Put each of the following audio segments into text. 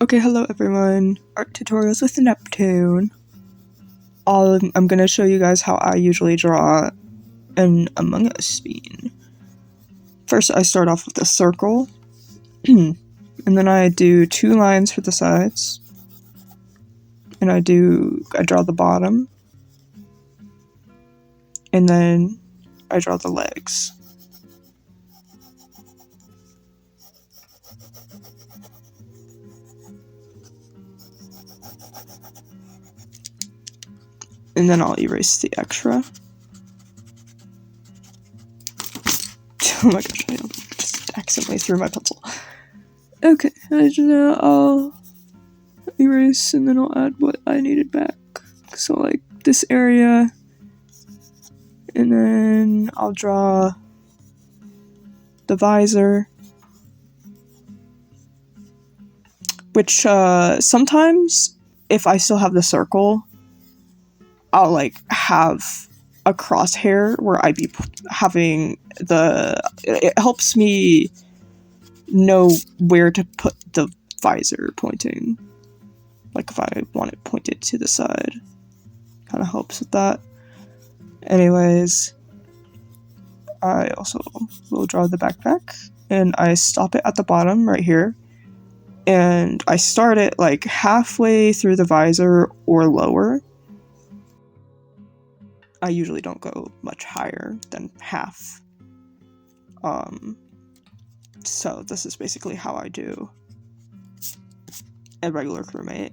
Okay, hello everyone. Art tutorials with Neptune. I'm gonna show you guys how I usually draw an amongus bean. First, I start off with a circle, and then I do 2 lines for the sides, and I draw the bottom, and then I draw the legs. And then I'll erase the extra. Oh my gosh, I just accidentally threw my pencil. Okay, I'll erase and then I'll add what I needed back. So like this area, and then I'll draw the visor, which sometimes if I still have the circle, I'll like have a crosshair where I'd be having it helps me know where to put the visor pointing. Like if I want it pointed to the side, kind of helps with that. Anyways, I also will draw the backpack, and I stop it at the bottom right here, and I start it like halfway through the visor or lower. I usually don't go much higher than half. So this is basically how I do a regular crewmate.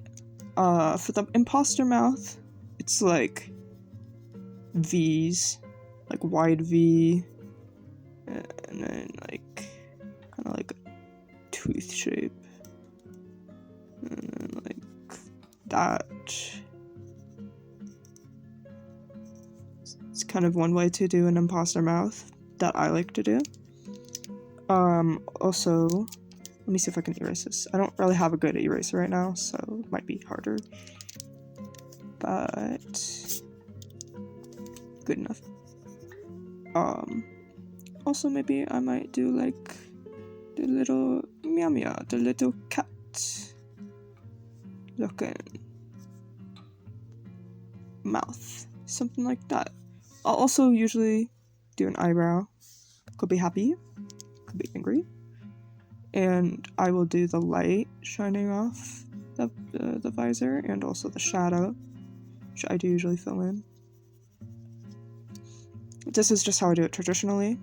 For the imposter mouth, it's like V's, like wide V, and then like kind of like a tooth shape, and then like that. It's kind of one way to do an imposter mouth that I like to do. Also, let me see if I can erase this. I don't really have a good eraser right now, so it might be harder. But good enough. Also maybe I might do like the little meow meow, the little cat looking mouth. Something like that. I'll also usually do an eyebrow. Could be happy, could be angry. And I will do the light shining off the visor, and also the shadow, which I do usually fill in. This is just how I do it traditionally,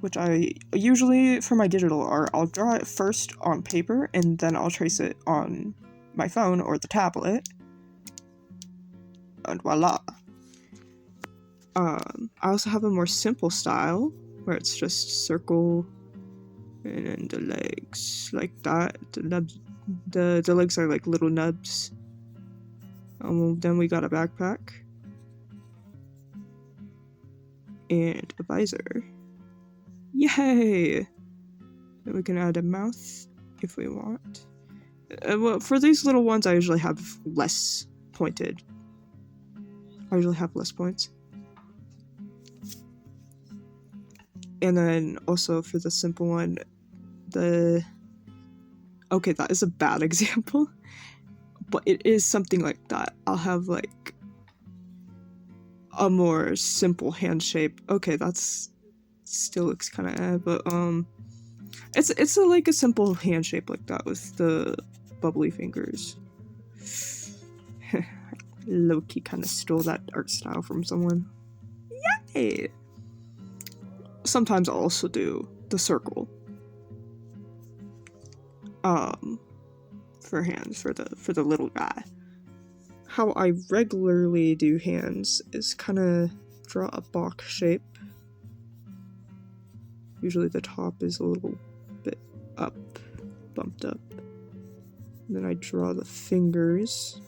which I usually, for my digital art, I'll draw it first on paper, and then I'll trace it on my phone or the tablet. And voila! I also have a more simple style, where it's just circle, and then the legs, like that. The nubs, the legs are like little nubs. Then we got a backpack. And a visor. Yay! Then we can add a mouth if we want. Well, for these little ones, I usually have less pointed. I usually have less points. And then also for the simple one, okay, that is a bad example, but it is something like that. I'll have like a more simple hand shape. Okay, that's still looks kind of but it's like a simple hand shape like that with the bubbly fingers. Low-key kind of stole that art style from someone. Yay! Sometimes I'll also do the circle. For hands, for the little guy. How I regularly do hands is kind of draw a box shape. Usually the top is a little bit up, bumped up. And then I draw the fingers.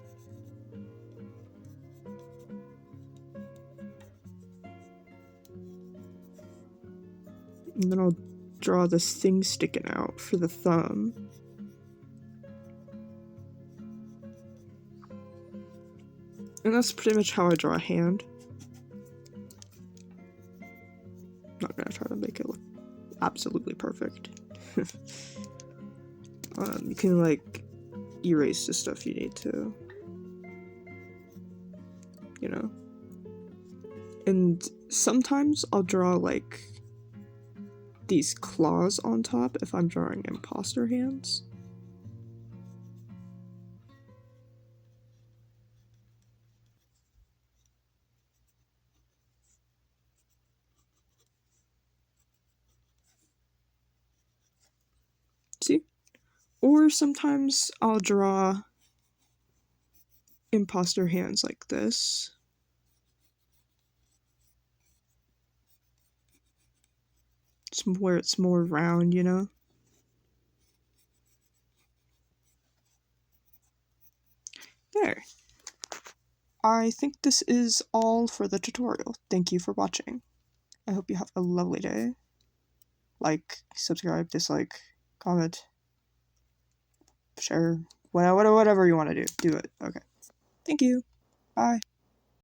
And then I'll draw this thing sticking out for the thumb. And that's pretty much how I draw a hand. Not gonna try to make it look absolutely perfect. You can like erase the stuff you need to, you know. And sometimes I'll draw like these claws on top if I'm drawing imposter hands. See? Or sometimes I'll draw imposter hands like this. It's where it's more round, you know? There. I think this is all for the tutorial. Thank you for watching. I hope you have a lovely day. Like, subscribe, dislike, comment, share, whatever you want to do. Do it. Okay. Thank you. Bye.